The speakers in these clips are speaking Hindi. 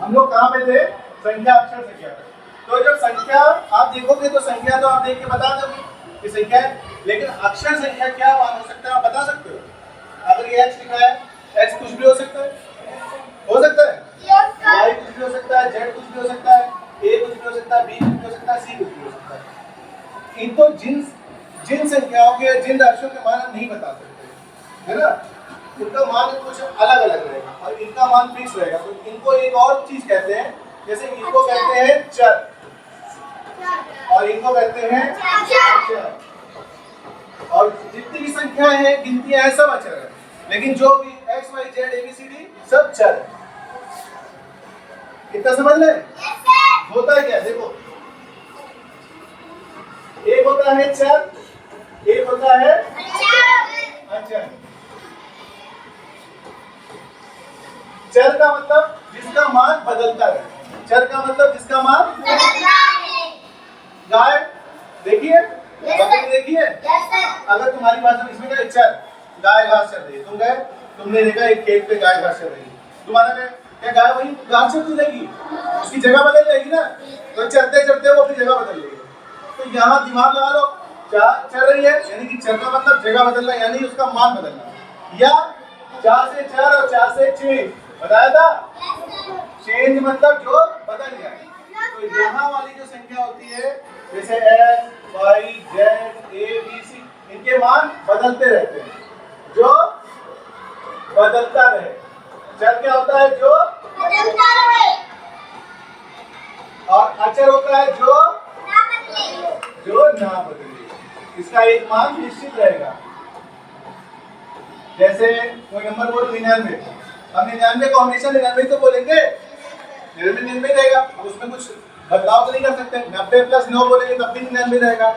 हम लोग कहाँ पे थे? संख्या अक्षर संख्या पे। तो जब संख्या आप देखोगे तो संख्या तो आप देख के बता दोगे कि संख्या है, लेकिन अक्षर संख्या क्या मान हो सकता है आप बता सकते हो? अगर ये x लिखा है, x कुछ भी हो सकता है, हो सकता है, y कुछ भी हो सकता है, z कुछ भी हो सकता है, a कुछ भी हो सकता है, b कुछ भी हो सकता है, c कुछ भी हो सकता है। इनको जिन संख्याओं के जिन राशियों के मान हम नहीं बता सकते, है ना, उनका मान कुछ अलग अलग रहेगा और इनका मान फिक्स रहेगा। तो इनको एक और चीज कहते हैं, जैसे इनको कहते हैं चर और इनको कहते हैं अचर। और जितनी भी संख्या है, गिनतियां हैं, सब अचर है, लेकिन जो भी x y z a b c d सब चर है। इतना समझ ले? होता है क्या देखो, एक होता है चर, एक होता है अचर। चर का मतलब जिसका मान बदलता है, चर का मतलब जिसका मान बदलता है। गाय देखिए, बकरी देखिए, अगर तुम्हारी भाषा में इसमें क्या चर, गाय घास चर रही है, तुम गए, तुमने देखा एक खेत पे गाय घास चर रही है, तुम्हारा क्या गाय वही घास चरती रहेगी, उसकी जगह बदल जाएगी ना, तो चरते चरते वो अपनी जगह बदल लेगी। तो यहाँ दिमाग लगा लो, चर रही है यानी कि चर का मतलब जगह बदलना यानी उसका मान बदलना, या 4 से 4 और 4 से 6 बताया था, चेंज मतलब जो बदल जाए। तो यहाँ वाली जो संख्या होती है जैसे x, y, z, a, b, c, इनके मान बदलते रहते हैं, जो बदलता रहे। चर क्या होता है? जो बदलता रहे। और अचर होता है जो ना बदले, इसका एक मान निश्चित रहेगा। जैसे कोई नंबर बोल 99, अब 99 को हमेशा 99 तो बोलेंगे, 99 रहेगा, अब उसमें कुछ बदलाव तो नहीं कर सकते। 90 प्लस 9 बोलेंगे तब भी 99 रहेगा,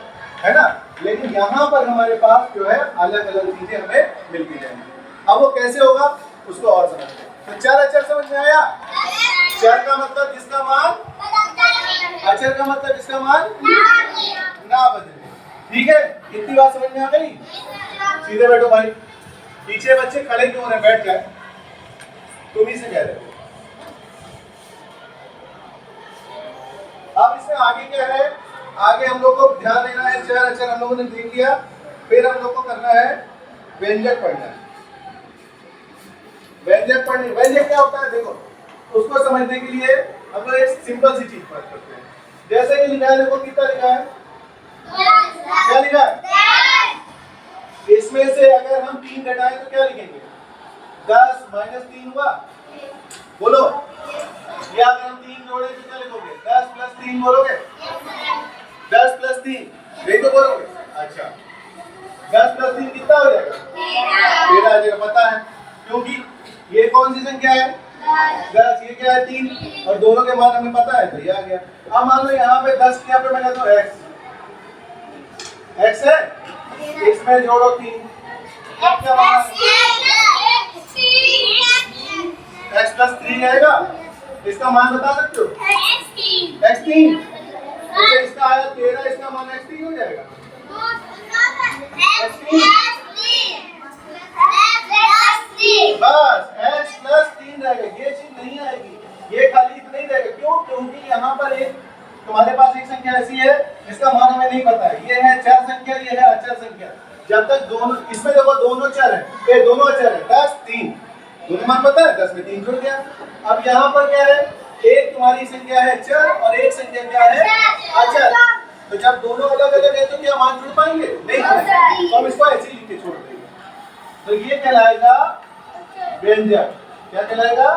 है ना। लेकिन यहाँ पर हमारे पास जो है अलग अलग चीजें हमें मिलती जाएंगी। अब वो कैसे होगा उसको और समझते हैं। तो चर अचर समझ में आया? चर का मतलब जिसका मान, अचर का मतलब जिसका मान ना बदले। ठीक है, इतनी बात समझ में आ गई? सीधे बैठो भाई, पीछे बच्चे खड़े क्यों हो रहे? बैठ जाए, तुम ही से कह रहे हो। अब इसमें आगे क्या है? आगे हम लोग को ध्यान देना है, चर अचर हम लोगों ने देख लिया, फिर हम लोग को करना है व्यंजक पढ़ना है। व्यंजक पढ़नी, व्यंजक क्या होता है देखो, उसको समझने के लिए हम लोग एक सिंपल सी चीज बात करते हैं। जैसे कि लिखा है, देखो कितना लिखा है, क्या लिखा है? इसमें से अगर हम 3 घटाएं तो क्या लिखेंगे? 10 माइनस 3 हुआ, बोलो। या अगर हम 3 जोड़े तो क्या लिखोगे? 10 प्लस 3 बोलोगे? 10 प्लस 3 यही तो बोलोगे। अच्छा, 10 प्लस 3 कितना हो जाएगा? 13 आ जाएगा। पता है क्योंकि ये कौन सी संख्या है? 10, ये क्या है? 3, और दोनों के मान हमें पता है, तो ये आ गया। अब मान लो यहाँ पे 10 क्या पे बना तो x है, इसमें जोड़ो 3, क्या मान? x प्लस 3 आएगा, इसका मान बता सकते हो? x3। तो इसका आया 13, इसका मान x3 हो जाएगा। बस x प्लस 3 रहेगा, ये चीज नहीं आएगी, ये खाली इतना ही रहेगा। क्यों? क्योंकि यहाँ पर एक तुम्हारे पास एक संख्या ऐसी है जिसका मान हमें नहीं पता है, ये है चर संख्या, ये है अचर संख्या। जब तक दोनों, इसमें देखो दोनों चर है, ये दोनों अचर है, 10 3 दोनों मान पता है, 10 में 3 जुड़ गया। अब यहाँ पर क्या है, एक तुम्हारी संख्या है चर और एक संख्या क्या है? अचर। तो जब दोनों अलग अलग है तो क्या मान जुड़ पाएंगे? नहीं जुड़ेंगे, तो हम इसको ऐसे ही लिख के छोड़ देंगे। तो ये कहलाएगा व्यंजक। क्या कहलाएगा?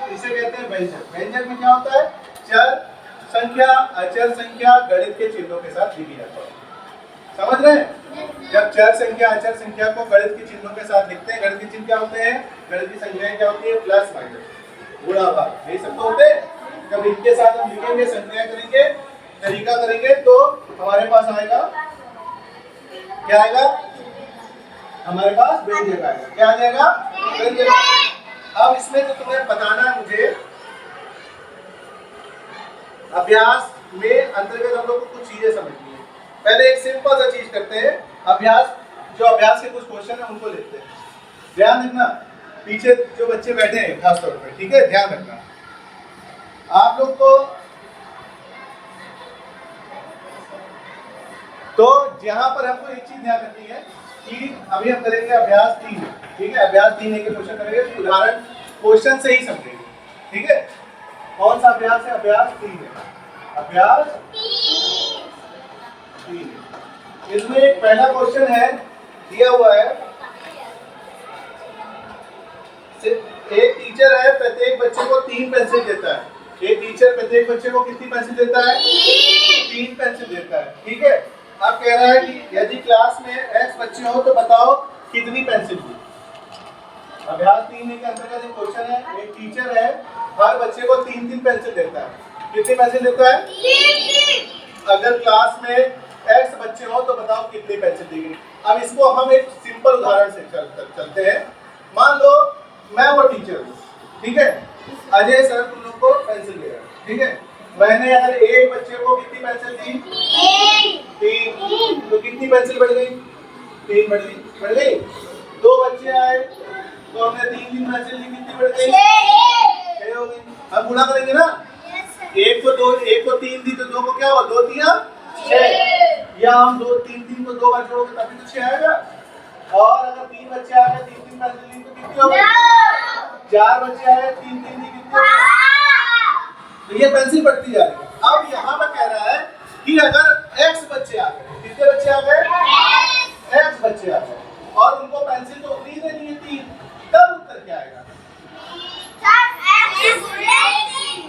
इसे कहते हैं व्यंजक। व्यंजक में क्या होता है? चर संख्या अचर संख्या गणित के चिन्हों के साथ लिखी जाती है। समझ रहे हैं? जब चर संख्या अचर संख्या को गणित के चिन्हों के साथ लिखते हैं, गणित के चिन्ह क्या होते हैं? गणित की संख्याएं क्या होती है? प्लस माइनस, गुणा भाग, यही सब तो होते हैं। जब इनके साथ हम लिखेंगे, संख्या करेंगे, तरीका करेंगे, तो हमारे पास आएगा क्या आएगा? हमारे पास व्यंजक आएगा। क्या आ जाएगा? व्यंजक। अब इसमें तो तुम्हें बताना है मुझे, अभ्यास में अंतर्गत हम लोग को कुछ चीजें समझनी है। पहले एक सिंपल सा चीज करते हैं, अभ्यास, जो अभ्यास के कुछ क्वेश्चन है उनको लेते हैं। ध्यान रखना, पीछे जो बच्चे बैठे हैं खासतौर पर, ठीक है, ध्यान रखना। आप लोग को तो यहाँ पर हमको एक चीज ध्यान रखनी है कि अभी हम करेंगे अभ्यास 3, ठीक है। अभ्यास 3 के क्वेश्चन करेंगे, तो उदाहरण क्वेश्चन से ही समझेंगे, ठीक है। कौन सा अभ्यास है? अभ्यास 3 है। अभ्यास 3। इसमें एक पहला क्वेश्चन है, दिया हुआ है, एक टीचर है, प्रत्येक बच्चे को 3 पेंसिल देता है। एक टीचर प्रत्येक बच्चे को कितनी पेंसिल देता है? 3 पेंसिल देता है, ठीक है। अब कह रहा है कि यदि क्लास में x बच्चे हो तो बताओ कितनी पेंसिल दी। अभ्यास 3 के अंतर्गत एक क्वेश्चन है, एक टीचर है, हर बच्चे को 3 पेंसिल देता है। कितनी पेंसिल देता है? 3। अगर क्लास में x बच्चे हो तो बताओ कितनी पेंसिल दी गई। अब इसको हम एक सिंपल उदाहरण से चलते हैं। मान लो मैं वो टीचर हूँ, ठीक है। अजय सर तुम लोग को पेंसिल दे रहा है, ठीक है। मैंने अगर एक बच्चे को कितनी पेंसिल दी? 3। तो कितनी पेंसिल बढ़ गई? 3 बढ़ गई। 2 बच्चे आए तो हमने 3 पेंसिल दी, कितनी बढ़ गई? 6 हो गई। हम गुणा करेंगे ना, एक को 3 दी तो 2 को क्या हुआ? 2 3 6। या हम 3 को 2 बार जोड़ोगे तभी तो 6 आएगा। और अगर 3 बच्चे आ गए 3 पेंसिल दी तो कितनी हो गई? 4 बच्चे आए 3 दी कितनी हो गई? तो ये पेंसिल बढ़ती जा रही है। अब यहाँ पर कह रहा है कि अगर x बच्चे आ गए, कितने बच्चे आ गए? x बच्चे आ गए और उनको पेंसिल तो उतनी देनी है 3, तब उत्तर क्या आएगा?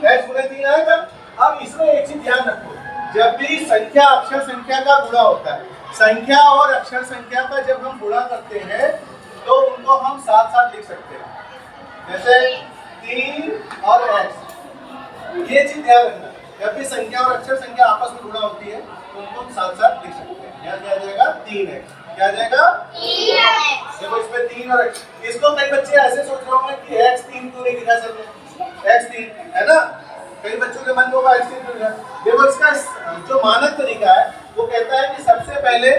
x गुणे 3 आएगा। अब इसमें एक चीज ध्यान रखो, जब भी संख्या अक्षर संख्या का गुणा होता है, संख्या और अक्षर संख्या का जब हम गुणा करते हैं तो उनको हम साथ साथ लिख सकते हैं, जैसे 3 और x। ये चीज ध्यान रखना, जब भी संख्या और अक्षर संख्या आपस में गुणा होती है तो उनको हम साथ साथ लिख सकते हैं। यहाँ क्या आ जाएगा? 3x। क्या आ जाएगा? 3x। देखो इसमें 3 और x, इसको कई बच्चे ऐसे सोच रहे होंगे कि x 3 क्यों नहीं लिखा सर ने? x 3 है ना, कई बच्चों के मन में होगा x 3 क्यों लिखा। देखो इसका जो मानक तरीका है वो कहता है कि सबसे पहले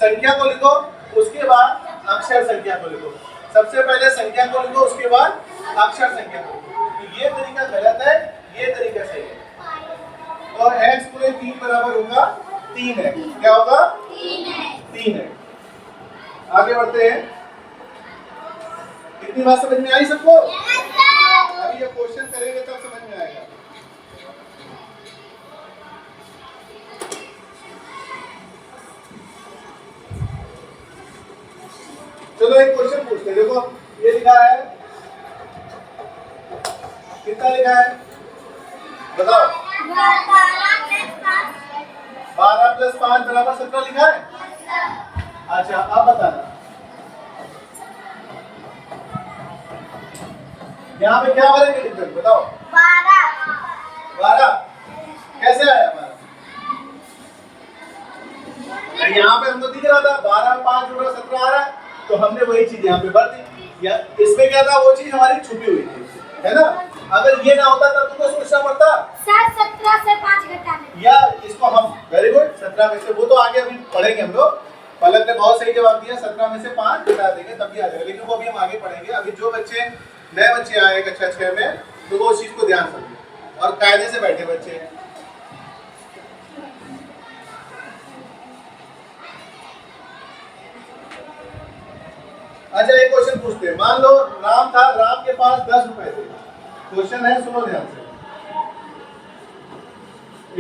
संख्या को लिखो, उसके बाद अक्षर संख्या को लिखो। सबसे पहले संख्या को लिखो, उसके बाद अक्षर संख्या को लिखो। तो ये तरीका गलत है, ये तरीका सही है। तो x गुणे 3 बराबर होगा 3x। क्या होगा? 3x। आगे बढ़ते हैं। इतनी बात समझ में आई सबको? अभी ये क्वेश्चन करेंगे तब समझ में आएगा। चलो एक क्वेश्चन पूछते हैं। देखो ये लिखा है, कितना लिखा है बताओ? 12 + 5 बराबर 17 लिखा है। अच्छा अब बताना यहाँ पे क्या भरेंगे डिफरेंस बताओ? 12 कैसे आया हमारा? यहाँ पे हमको दिख रहा था 12 में 5 जोड़ा 17 आ रहा है, तो हमने वही चीज यहाँ पे भर दी। या इसमें क्या था? वो चीज हमारी छुपी हुई थी, है ना। अगर ये ना होता तब तुमको सोचना पड़ता सर 17 से 5 घटाने, या इसको हम वेरी गुड 17 में से, वो तो आगे अभी पढ़ेंगे हम लोग। पलक ने बहुत सही जवाब दिया, 17 में से 5 घटा देंगे तब भी आ जाएगा, लेकिन वो अभी हम आगे पढ़ेंगे। अभी जो बच्चे नए बच्चे आए कक्षा 6 में तो वो उस चीज को ध्यान समझे और कायदे से बैठे बच्चे। अच्छा एक क्वेश्चन पूछते हैं। मान लो राम था, राम के पास 10 रुपए थे। क्वेश्चन है, सुनो ध्यान से।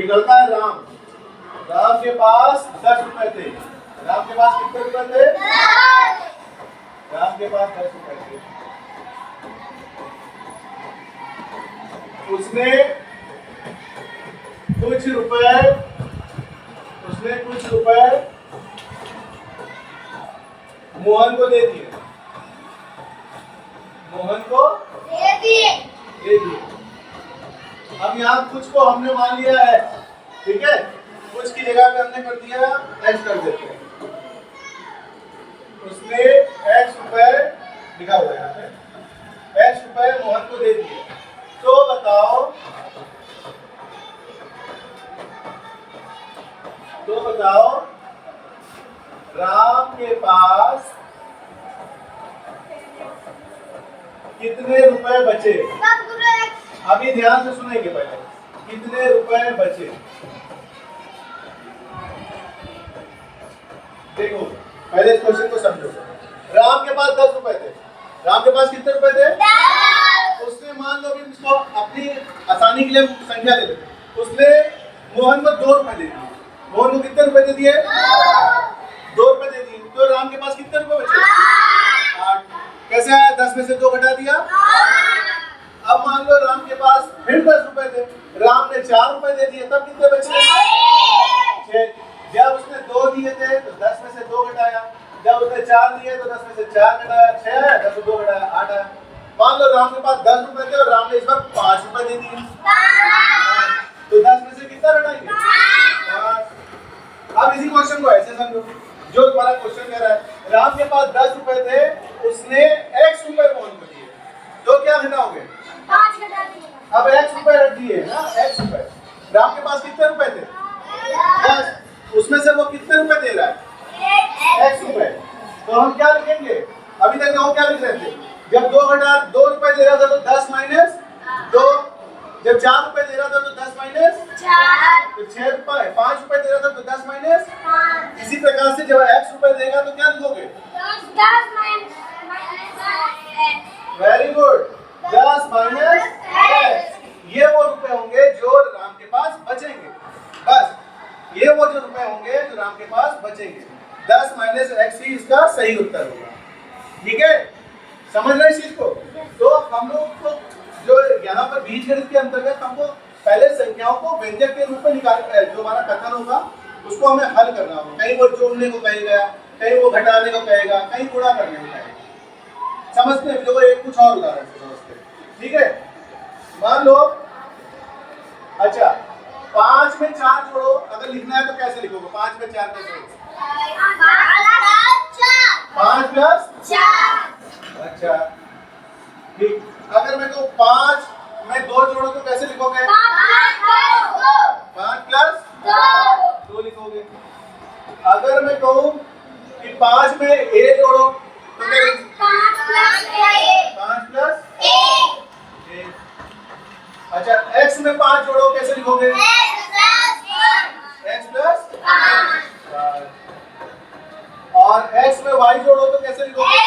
एक लड़का है राम, राम के पास 10 रुपए थे। राम के पास कितने रुपए थे? राम के पास 10 रुपए थे। उसने कुछ रुपए मोहन को दे दिए। मोहन को दे दिए। अब यहाँ कुछ को हमने मान लिया है, ठीक है। कुछ की जगह पे हमने कर दिया x कर देते हैं। उसने x रुपए लिखा हुआ है यहाँ पे, x रुपए मोहन को दे दिए। तो बताओ राम के पास कितने रुपए बचे? अभी ध्यान से सुनेंगे पहले। कितने रुपए बचे? देखो पहले इस क्वेश्चन को समझो। राम के पास 10 रुपए थे। राम के पास कितने रुपए थे? 10। उसने मान लो कि इसको अपनी आसानी के लिए संख्या ले लेते, उसने मोहन को 2 रुपए दे दिए। मोहन को कितने रुपए दे दिए? 2 रुपए दे दिए। तो राम के पास कितने रुपए बचे? 8। कैसे आया? 10 में से 2 घटा दिया। अब मान लो राम के पास फिर 10 रुपए थे, राम ने 4 रुपए दे दिए, तब कितने बचे? 6। जब उसने 2 दिए थे तो 10 में से 2 घटाया, जब उसने 4 दिए तो 10 में से 4 घटाया, 6 है, 10 में 2 घटाया, 8 है। मान लो राम के पास 10 रुपए थे और राम ने इस बार 5 रुपए दे दिए, तो 10 में से कितना घटाएंगे? 5। अब इसी क्वेश्चन को ऐसे समझो, जो तुम्हारा क्वेश्चन कह रहा है, राम के पास 10 रुपए थे, उसने x रुपए मोहन को दिए, तो क्या घटाओगे? 5 घटा दीजिएगा। अब x रुपए रख दिए ना, x रुपए। राम के पास कितने रुपए थे? 10। उसमें से वो कितने रुपए दे रहा है? x रुपए। तो हम क्या लिखेंगे? अभी तक हम क्या लिख रहे थे? जब 2 रुपए दे रहा था तो 10 माइनस 2, जब 4 रुपए दे रहा था तो 10 माइनस 4, तो 6 रुपए, 5 रुपए दे रहा था तो 10 माइनस 5। इसी प्रकार से जब x रुपए देगा तो क्या लिखोगे? 10 minus very good, 10 minus x। ये वो रुपए होंगे जो राम के पास बचेंगे। बस ये वो जो रुपए होंगे जो राम के पास बचेंगे। 10 माइनस x ही इसका सही उत्तर होगा। ठीक है, समझ रहे हैं इस चीज को? तो हम लोग को जो यहाँ पर बीजगणित के अंतर्गत हमको पहले संख्याओं को व्यंजक के रूप में निकाल, जो हमारा कथन होगा उसको हमें हल करना होगा। कहीं वो जोड़ने को कहेगा, कहीं वो घटाने को कहेगा, कहीं गुणा करने को कहेगा। समझते हैं? देखो एक कुछ और उदाहरण से समझते हैं। ठीक है, मान लो अच्छा 5 में 4 जोड़ो, अगर लिखना है तो कैसे लिखोगे? 5 में 4 कैसे लिखोगे? 5 प्लस 4। अच्छा ठीक, अगर मैं कहूँ 5 में 2 जोड़ो तो कैसे लिखोगे? 5 प्लस 2 लिखोगे। अगर मैं कहूँ कि 5 में a जोड़ो तो क्या लिखोगे? 5 प्लस 1। अच्छा x में 5 जोड़ो कैसे लिखोगे? x plus 5। और x में y जोड़ो तो कैसे लिखोगे?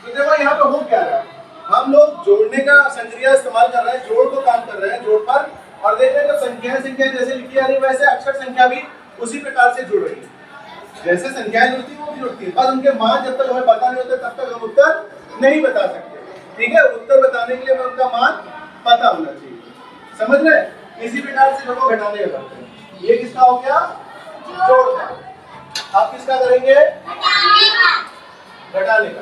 तो देखो यहाँ पे हो क्या रहा है, हम लोग जोड़ने का संक्रिया इस्तेमाल कर रहे हैं, जोड़ को काम कर रहे हैं, जोड़ पर, और देख रहे हैं तो संख्याएं जैसे लिखी जा रही है वैसे अक्षर संख्या भी उसी प्रकार से जुड़ रही है। जैसे संख्याएं जुड़ती है वो भी जुड़ती है, बस उनके मान जब तक हमें पता नहीं होते तब तक हम उत्तर नहीं बता सकते। ठीक है, उत्तर बताने के लिए हमें उनका मान पता होना चाहिए। समझ रहे? इसी प्रकार से देखो घटाने का करते हैं। ये किसका हो गया? जोड़ का। अब किसका करेंगे? घटाने का।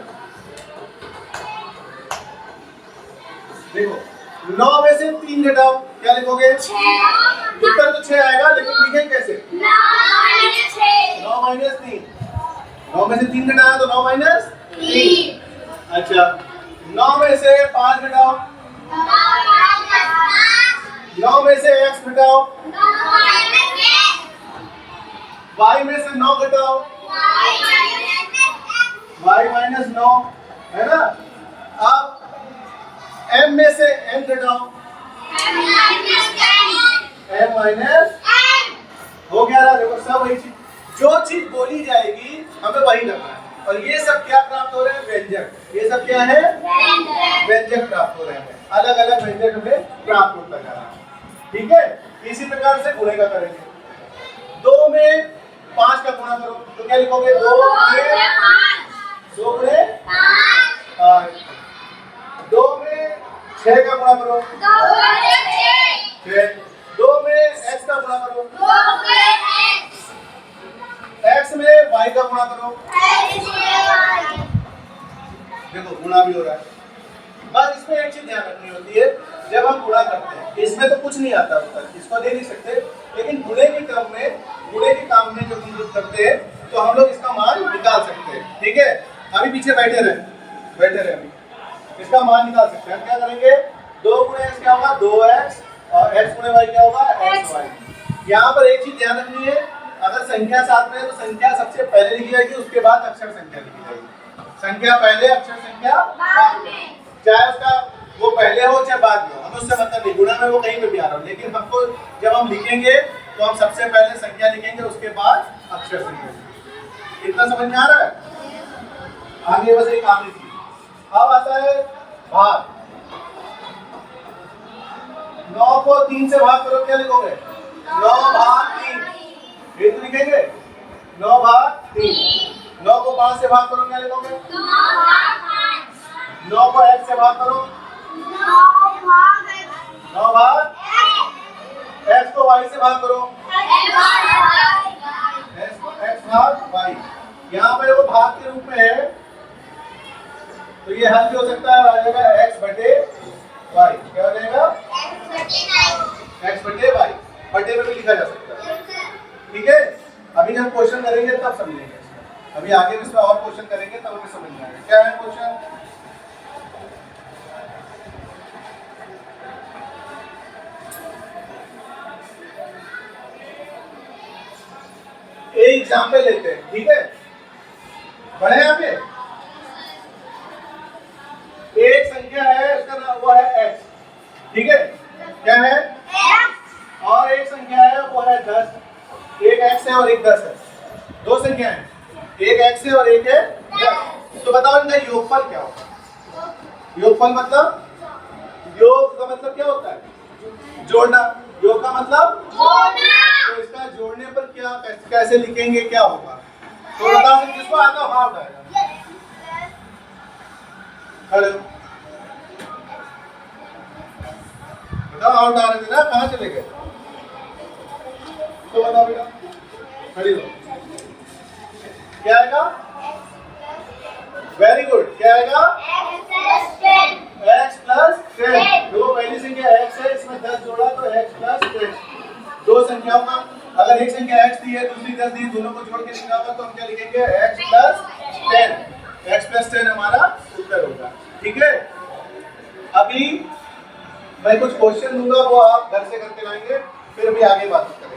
देखो 9 में से 3 घटाओ, क्या लिखोगे? 6। उत्तर तो 6 आएगा, लेकिन लिखेंगे कैसे? 9 माइनस 3। 9 में से 3 घटाया तो 9 माइनस 3। अच्छा 9 में से 5 घटाओ, 9 में से x घटाओ, y में से 9 घटाओ, y माइनस 9 है ना। अब m में से n घटाओ, m माइनस हो गया ना। देखो सब वही चीज, जो चीज बोली जाएगी हमें वही करना है। और ये सब क्या प्राप्त हो रहे हैं? व्यंजक। ये सब क्या है? व्यंजक प्राप्त हो रहे हैं, अलग अलग व्यंजक हमें प्राप्त होता जा रहा है। ठीक है, इसी प्रकार से गुणे का करेंगे। 2 में 5 का गुणा करो तो क्या लिखोगे? 2 गुणे 5। 2 में 6 का गुणा करो, 6। 2 में x का गुणा करो, x में y का गुणा करो। देखो गुणा भी हो रहा है। बस इसमें एक चीज ध्यान रखनी होती है, जब हम गुणा करते हैं इसमें तो कुछ नहीं आता उत्तर, इसको दे नहीं सकते, लेकिन गुणे के क्रम में, गुणे के काम में जब हम लोग करते हैं तो हम लोग इसका मान निकाल सकते हैं। ठीक है, अभी पीछे बैठे रहे अभी इसका मान निकाल सकते हैं। हम क्या करेंगे? 2 गुणे x क्या होगा? 2x, और x गुणे y क्या होगा? xy। यहाँ पर एक चीज ध्यान रखनी है, अगर संख्या साथ में है तो संख्या सबसे पहले लिखी जाएगी, उसके बाद अक्षर संख्या लिखी जाएगी। संख्या पहले, अक्षर संख्या बाद में। चाहे उसका वो पहले हो चाहे बाद में हो, हमें उससे मतलब नहीं, गुणा में वो कहीं पे भी आ रहा हो, लेकिन हमको जब हम लिखेंगे तो हम सबसे पहले संख्या लिखेंगे, उसके बाद अक्षर लिखेंगे। इतना समझ में आ रहा है? आगे बस एक आखिरी चीज अब आता है भाग। 9 को 3 से भाग करो, क्या लिखोगे? 9 भाग 3, ये तो लिखेंगे 9 भाग 3। 9 को 5 से भाग करो, क्या लिखोगे? 9 को x से भाग करो, 9 भाग x को y से भाग करो, x भाग y। यहाँ पर वो भाग के रूप में है तो ये हल भी हो सकता है, आ जाएगा x बटे y। क्या हो जाएगा? x बटे y, बटे में भी लिखा जा सकता है। ठीक है, अभी जब क्वेश्चन करेंगे तब समझेंगे, अभी आगे भी इसमें और क्वेश्चन करेंगे तब हमें समझ में आएगा। क्या है क्वेश्चन? एक एग्जाम्पल लेते हैं, ठीक है? पढ़े यहाँ पे एक संख्या है, उसका नाम वो है x, ठीक है? क्या है? और एक संख्या है वो है 10। एक x है और एक 10 है, दो संख्या है, एक x है और एक है 10। तो बताओ इनका योगफल क्या होगा? योगफल मतलब, योग का मतलब क्या होता है? जोड़ना। योग का मतलब तो इसका जोड़ने पर क्या कैसे लिखेंगे, क्या होगा? तो बता सकते, जिसको आता हो हाँ उठाएगा। हेलो, बताओ हाँ उठा रहे थे ना, कहाँ चले गए? तो बताओ बेटा, खड़ी लो। क्या आएगा? वेरी गुड, क्या आएगा? x plus 10। देखो पहली संख्या x है, इसमें 10 जोड़ा तो x प्लस 10। दो संख्याओं का अगर एक संख्या x दी है, दूसरी 10 दी, दोनों को जोड़ के लिखना होगा तो हम क्या लिखेंगे? x plus 10। x प्लस 10 हमारा उत्तर होगा। ठीक है, अभी मैं कुछ क्वेश्चन दूंगा, वो आप घर से करके लाएंगे, फिर भी आगे बात करेंगे।